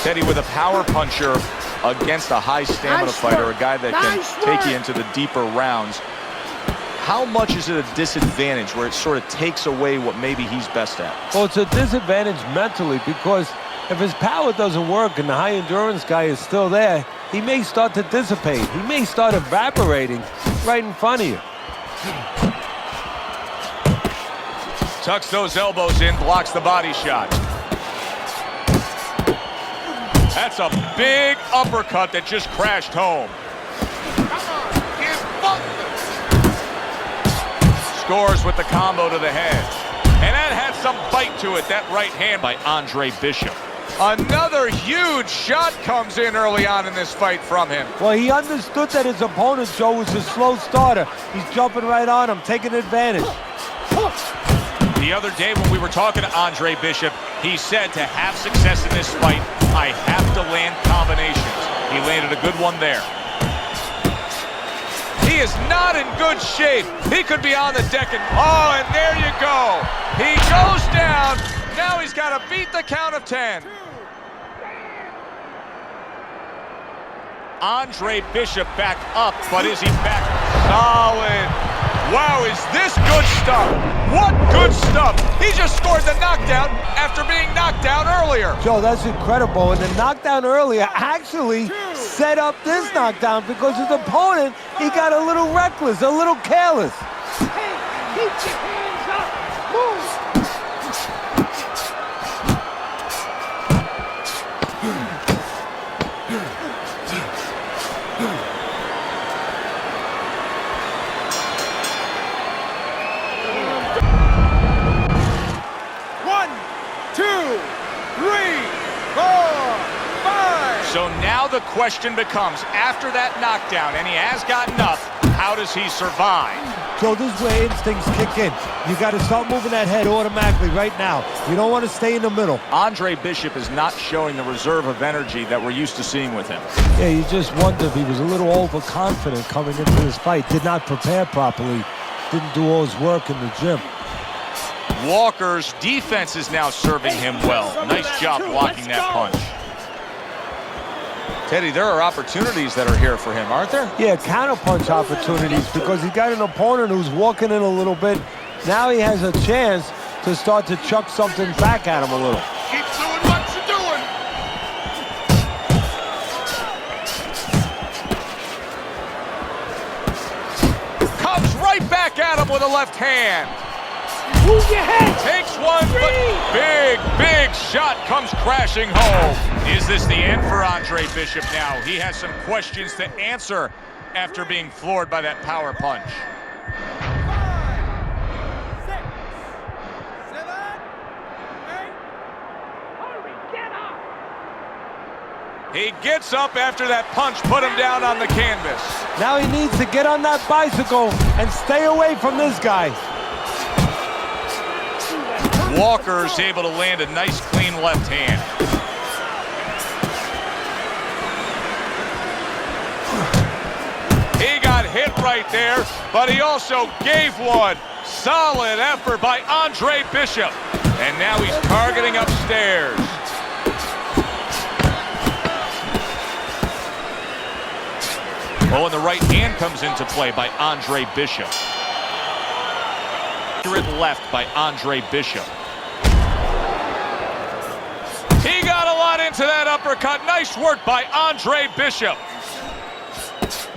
Teddy, with a power puncher against a high stamina fighter, a guy that can take you into the deeper rounds, how much is it a disadvantage where it sort of takes away what maybe he's best at? Well, it's a disadvantage mentally because if his power doesn't work and the high endurance guy is still there, he may start to dissipate. He may start evaporating right in front of you. Tucks those elbows in, blocks the body shot. That's a big uppercut that just crashed home. Scores with the combo to the head. And that had some bite to it, that right hand by Andre Bishop. Another huge shot comes in early on in this fight from him. Well, he understood that his opponent, Joe, was a slow starter. He's jumping right on him, taking advantage. The other day when we were talking to Andre Bishop, he said to have success in this fight, I have to land combinations. He landed a good one there. He is not in good shape. He could be on the deck and, oh, and there you go. He goes down. Now he's got to beat the count of 10. Andre Bishop back up, but is he back? Solid. Wow, is this good stuff? What good stuff. He just scored the knockdown after being knocked down earlier. Joe, that's incredible. And the knockdown earlier actually set up this knockdown because his opponent, he got a little reckless, a little careless. Hey, keep your hands up. Move. So now the question becomes, after that knockdown, and he has gotten up, how does he survive? So this is where instincts kick in. You got to start moving that head automatically right now. You don't want to stay in the middle. Andre Bishop is not showing the reserve of energy that we're used to seeing with him. Yeah, you just wonder if he was a little overconfident coming into this fight. Did not prepare properly. Didn't do all his work in the gym. Walker's defense is now serving him well. Nice job blocking that punch. Teddy, there are opportunities that are here for him, aren't there? Yeah, counterpunch opportunities because he's got an opponent who's walking in a little bit. Now he has a chance to start to chuck something back at him a little. Keep doing what you're doing. Comes right back at him with a left hand. Move your head. Takes one, but big shot comes crashing home. Is this the end for Andre Bishop now? He has some questions to answer after being floored by that power punch. 5, 6, 7, 8. Hurry, get up. He gets up after that punch put him down on the canvas. Now he needs to get on that bicycle and stay away from this guy. Walker's able to land a nice clean left hand. He got hit right there, but he also gave one. Solid effort by Andre Bishop. And now he's targeting upstairs. Oh, and the right hand comes into play by Andre Bishop. Left by Andre Bishop. He got a lot into that uppercut. Nice work by Andre Bishop.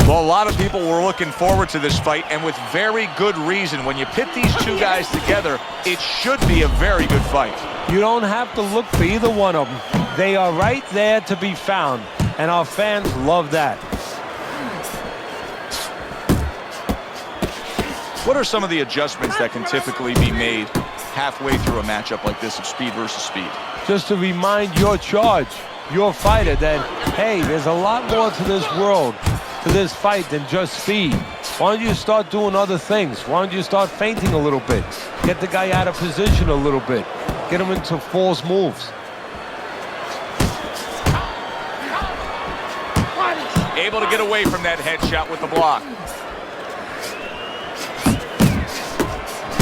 Well, a lot of people were looking forward to this fight, and with very good reason. When you pit these two guys together, it should be a very good fight. You don't have to look for either one of them. They are right there to be found, and our fans love that. What are some of the adjustments that can typically be made halfway through a matchup like this of speed versus speed? Just to remind your charge, your fighter, that, hey, there's a lot more to this world, to this fight than just speed. Why don't you start doing other things? Why don't you start feinting a little bit? Get the guy out of position a little bit. Get him into false moves. Able to get away from that headshot with the block.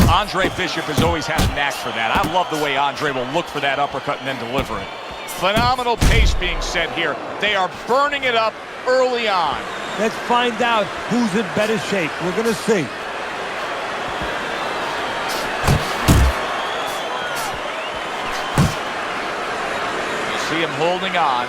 Andre Bishop has always had a knack for that. I love the way Andre will look for that uppercut and then deliver it. Phenomenal pace being set here. They are burning it up early on. Let's find out who's in better shape. We're going to see. You see him holding on.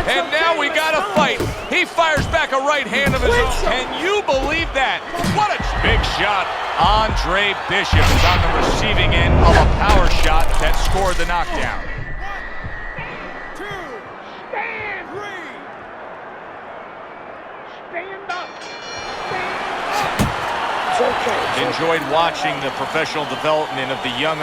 And now we got a fight. He fires back a right hand of his own. Can you believe that? What a big shot. Andre Bishop is on the receiving end of a power shot that scored the knockdown. 2, stand. 3, stand up. Stand up. It's okay. Enjoyed watching the professional development of the young.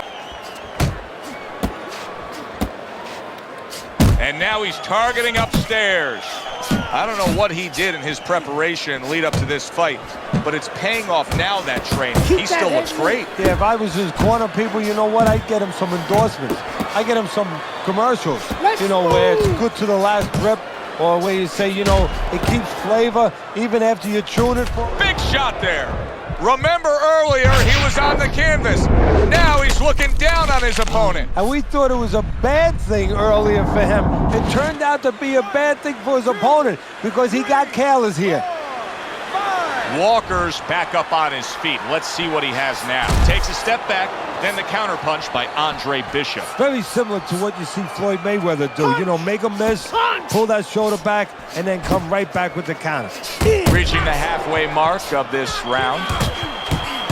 And now he's targeting upstairs. I don't know what he did in his preparation lead up to this fight, but it's paying off now, that training. He still looks great. Yeah, if I was his corner people, you know what? I'd get him some endorsements. I'd get him some commercials, you know, where it's good to the last grip, or where you say, you know, it keeps flavor even after you tune it for. Big shot there. Remember earlier, he was on the canvas. Now he's looking down on his opponent. And we thought it was a bad thing earlier for him. It turned out to be a bad thing for his opponent because he got careless here. Walker's back up on his feet. Let's see what he has now. Takes a step back, then the counterpunch by Andre Bishop. Very similar to what you see Floyd Mayweather do. You know, make a miss, pull that shoulder back, and then come right back with the counter. Reaching the halfway mark of this round.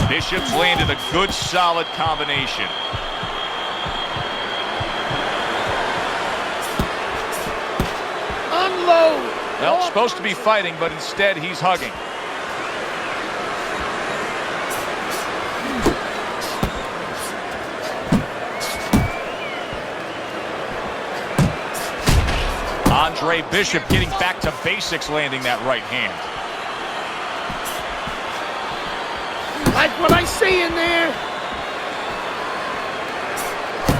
Bishop's landed a good, solid combination. Unload. Well, supposed to be fighting, but instead he's hugging. Andre Bishop getting back to basics, landing that right hand. Like what I see in there.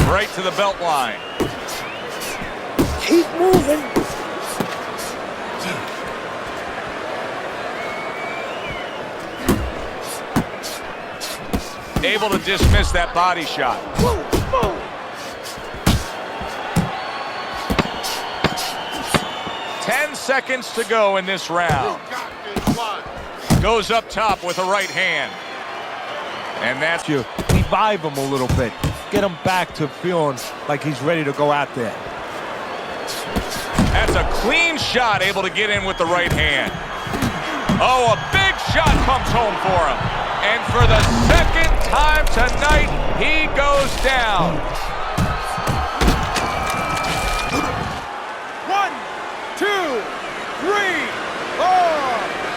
Right to the belt line. Keep moving. Able to dismiss that body shot. Move, move. 10 seconds to go in this round. Goes up top with a right hand. And that's You revive him a little bit. Get him back to feeling like he's ready to go out there. That's a clean shot, able to get in with the right hand. Oh, a big shot comes home for him. And for the second time tonight, he goes down. 1, 2, 3, 4,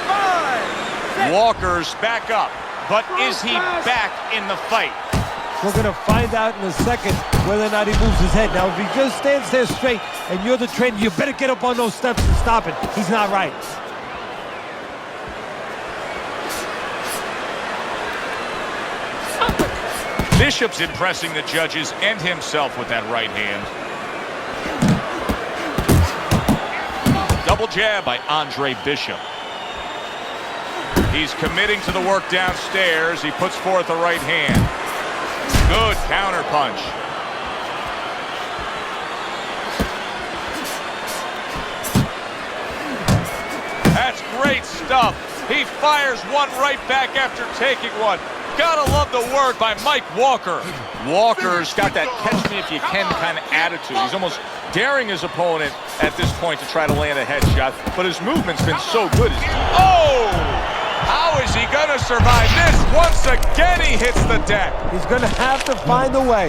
5. Walker's back up, but is he back in the fight? We're going to find out in a second whether or not he moves his head. Now, if he just stands there straight and you're the trainer, you better get up on those steps and stop it. He's not right. Bishop's impressing the judges and himself with that right hand. Double jab by Andre Bishop. He's committing to the work downstairs. He puts forth a right hand. Good counter punch. That's great stuff. He fires one right back after taking one. Gotta love the work by Mike Walker. Walker's got that catch-me-if-you-can kind of attitude. He's almost daring his opponent at this point to try to land a headshot, but his movement's been so good. Oh! How is he gonna survive this? Once again, he hits the deck. He's going to have to find a way.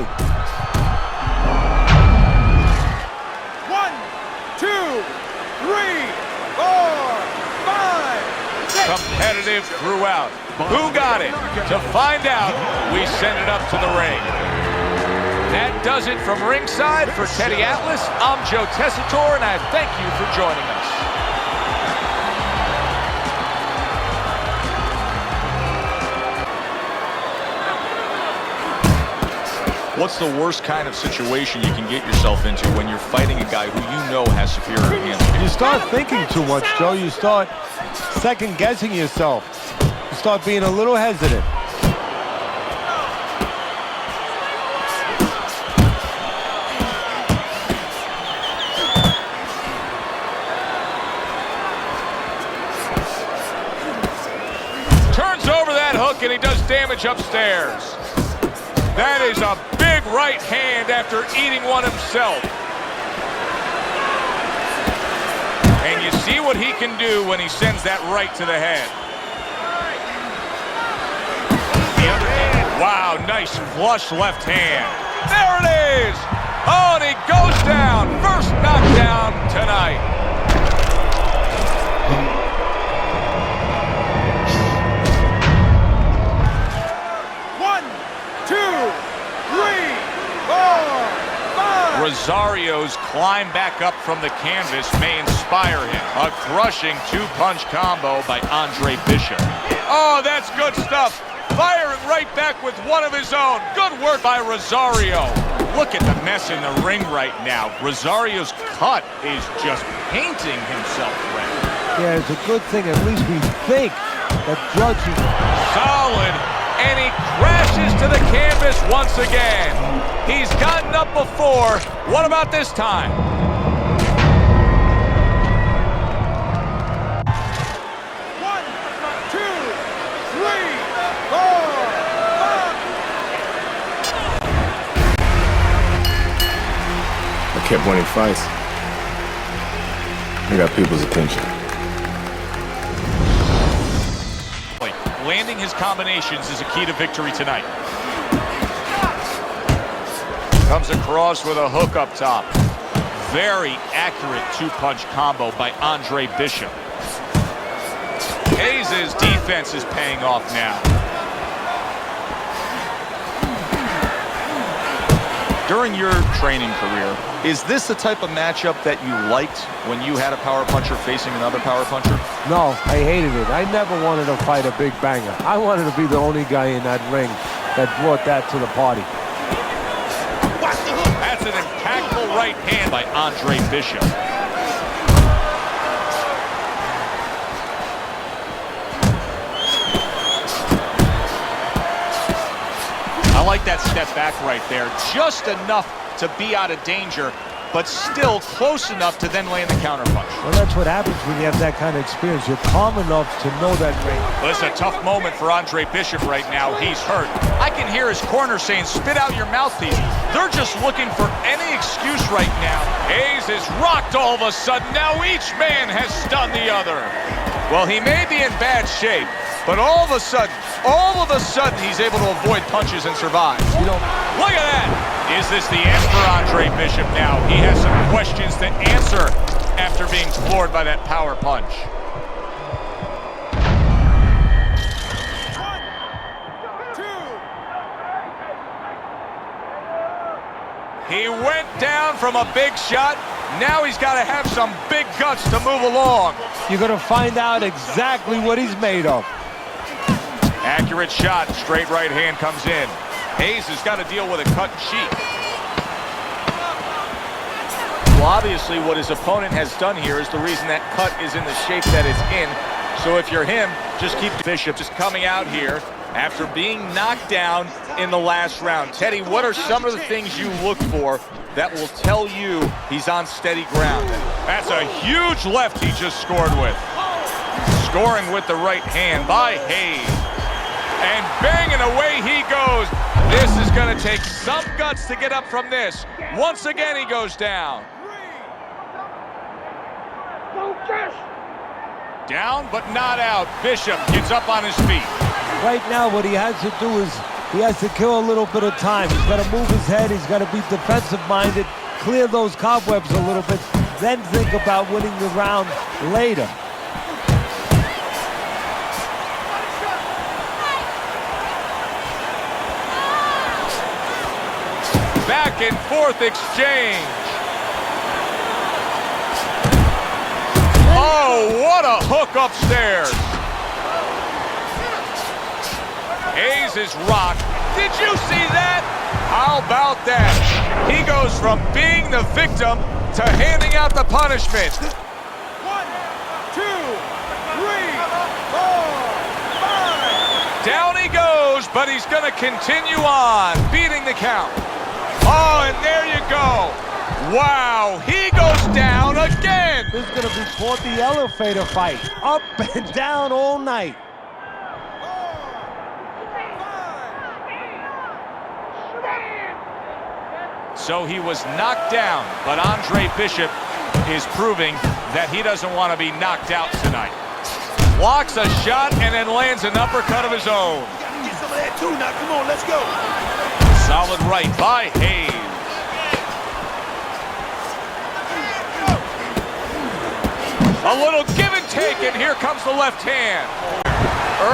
1, 2, 3, 4, 5, 6. Competitive throughout. Who got it? To find out, we send it up to the ring. That does it from ringside. For Teddy Atlas, I'm Joe Tessitore, and I thank you for joining us. What's the worst kind of situation you can get yourself into when you're fighting a guy who you know has superior hands? You start thinking too much, Joe. You start second-guessing yourself. You start being a little hesitant. Turns over that hook and he does damage upstairs. That is a big right hand after eating one himself. And you see what he can do when he sends that right to the head. The other hand. Wow, nice flush left hand. There it is. Oh, and he goes down. First knockdown tonight. Rosario's climb back up from the canvas may inspire him. A crushing two-punch combo by Andre Bishop. Oh, that's good stuff. Firing right back with one of his own. Good work by Rosario. Look at the mess in the ring right now. Rosario's cut is just painting himself red. Yeah, it's a good thing. At least we think that judging. Solid. And he crashes to the canvas once again. He's gotten up before. What about this time? One, two, three, four, five. I kept winning fights. I got people's attention. Landing his combinations is a key to victory tonight. Comes across with a hook up top. Very accurate two-punch combo by Andre Bishop. Hayes' defense is paying off now. During your training career, is this the type of matchup that you liked when you had a power puncher facing another power puncher? No, I hated it. I never wanted to fight a big banger. I wanted to be the only guy in that ring that brought that to the party. That's an impactful right hand by Andre Bishop. I like that step back right there. Just enough to be out of danger, but still close enough to then land the counterpunch. Well, that's what happens when you have that kind of experience. You're calm enough to know that ring. Well, it's a tough moment for Andre Bishop right now. He's hurt. I can hear his corner saying, spit out your mouthpiece. They're just looking for any excuse right now. Hayes is rocked all of a sudden. Now each man has stunned the other. Well, he may be in bad shape, but all of a sudden, he's able to avoid punches and survive. Look at that. Is this the end for Andre Bishop now? He has some questions to answer after being floored by that power punch. He went down from a big shot. Now he's got to have some big guts to move along. You're going to find out exactly what he's made of. Accurate shot, straight right hand comes in. Hayes has got to deal with a cut cheek. Well, obviously what his opponent has done here is the reason that cut is in the shape that it's in. So if you're him, just keep Bishop just coming out here after being knocked down in the last round. Teddy, what are some of the things you look for that will tell you he's on steady ground? That's a huge left he just scored with. Scoring with the right hand by Hayes. And banging away he goes. This is going to take some guts to get up from this. Once again, he goes down. Focus. Down, but not out. Bishop gets up on his feet. Right now, what he has to do is he has to kill a little bit of time. He's got to move his head. He's got to be defensive-minded, clear those cobwebs a little bit, then think about winning the round later. Back and forth exchange. Oh, what a hook upstairs. Hayes is rocked. Did you see that? How about that? He goes from being the victim to handing out the punishment. 1, 2, 3, 4, 5. Down he goes, but he's going to continue on, beating the count. Oh, and there you go. Wow, he goes down again. This is going to be called the elevator fight. Up and down all night. So he was knocked down, but Andre Bishop is proving that he doesn't want to be knocked out tonight. Blocks a shot and then lands an uppercut of his own. Get some of that too now. Come on, let's go. Solid right by Hayes. A little give and take, and here comes the left hand.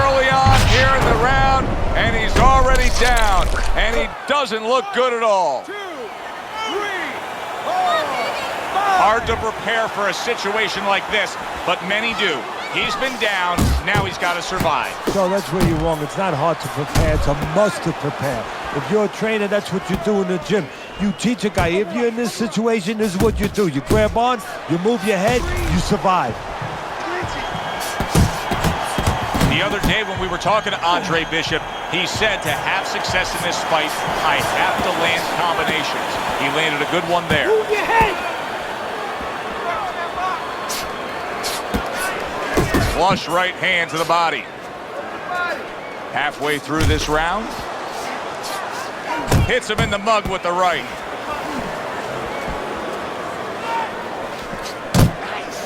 Early on here in the round, and he's already down, and he doesn't look good at all. 2, 3, 4, 5. Hard to prepare for a situation like this, but many do. He's been down, now he's got to survive. So that's where you're wrong. It's not hard to prepare. It's a must to prepare. If you're a trainer, that's what you do in the gym. You teach a guy, if you're in this situation, this is what you do. You grab on, you move your head, you survive. The other day when we were talking to Andre Bishop, he said to have success in this fight, I have to land combinations. He landed a good one there. Move your head. Flush right hand to the body. Halfway through this round. Hits him in the mug with the right.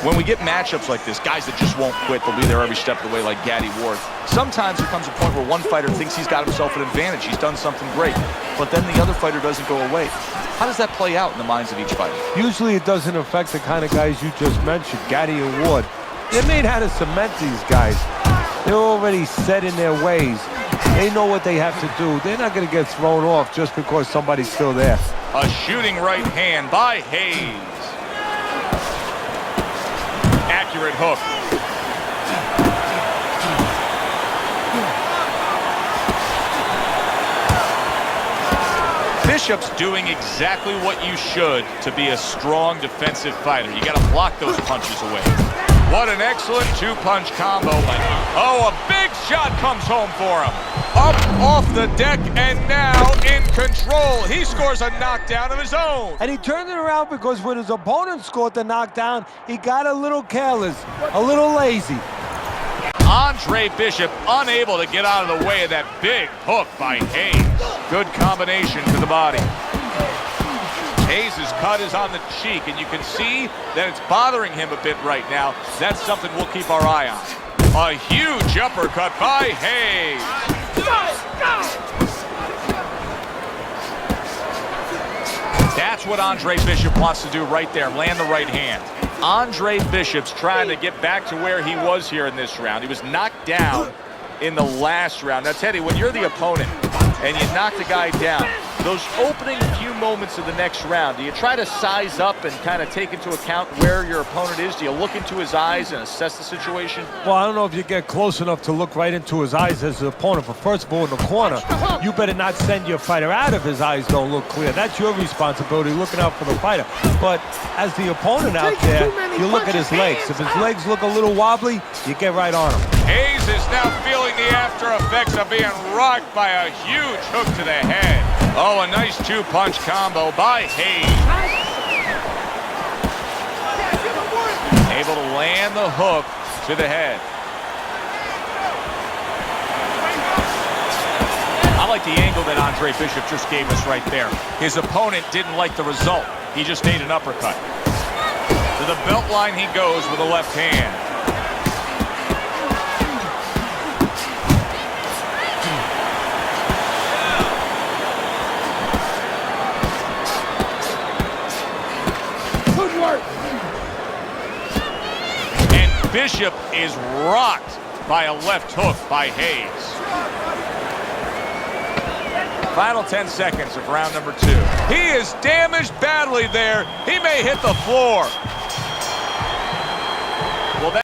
When we get matchups like this, guys that just won't quit, they'll be there every step of the way like Gatti Ward. Sometimes there comes a point where one fighter thinks he's got himself an advantage. He's done something great, but then the other fighter doesn't go away. How does that play out in the minds of each fighter? Usually it doesn't affect the kind of guys you just mentioned, Gatti and Ward. They made how to cement these guys. They're already set in their ways. They know what they have to do. They're not going to get thrown off just because somebody's still there. A shooting right hand by Hayes. Accurate hook. Bishop's doing exactly what you should to be a strong defensive fighter. You got to block those punches away. What an excellent two-punch combo. Oh, a big shot comes home for him. Up off the deck and now in control. He scores a knockdown of his own. And he turned it around because when his opponent scored the knockdown, he got a little careless, a little lazy. Andre Bishop unable to get out of the way of that big hook by Hayes. Good combination to the body. Hayes' cut is on the cheek, and you can see that it's bothering him a bit right now. That's something we'll keep our eye on. A huge uppercut by Hayes. That's what Andre Bishop wants to do right there, land the right hand. Andre Bishop's trying to get back to where he was here in this round. He was knocked down in the last round. Now, Teddy, when you're the opponent and you knock the guy down, those opening few moments of the next round, do you try to size up and kind of take into account where your opponent is? Do you look into his eyes and assess the situation? Well, I don't know if you get close enough to look right into his eyes as the opponent, but first of all, in the corner, you better not send your fighter out if his eyes don't look clear. That's your responsibility, looking out for the fighter. But as the opponent out there, you look at his legs. If his legs look a little wobbly, you get right on him. Hayes is now feeling the after effects of being rocked by a huge hook to the head. Oh, a nice two-punch combo by Hayes. Able to land the hook to the head. I like the angle that Andre Bishop just gave us right there. His opponent didn't like the result. He just made an uppercut. To the belt line he goes with a left hand. And Bishop is rocked by a left hook by Hayes. Final 10 seconds of round number 2. He is damaged badly there. He may hit the floor. Well,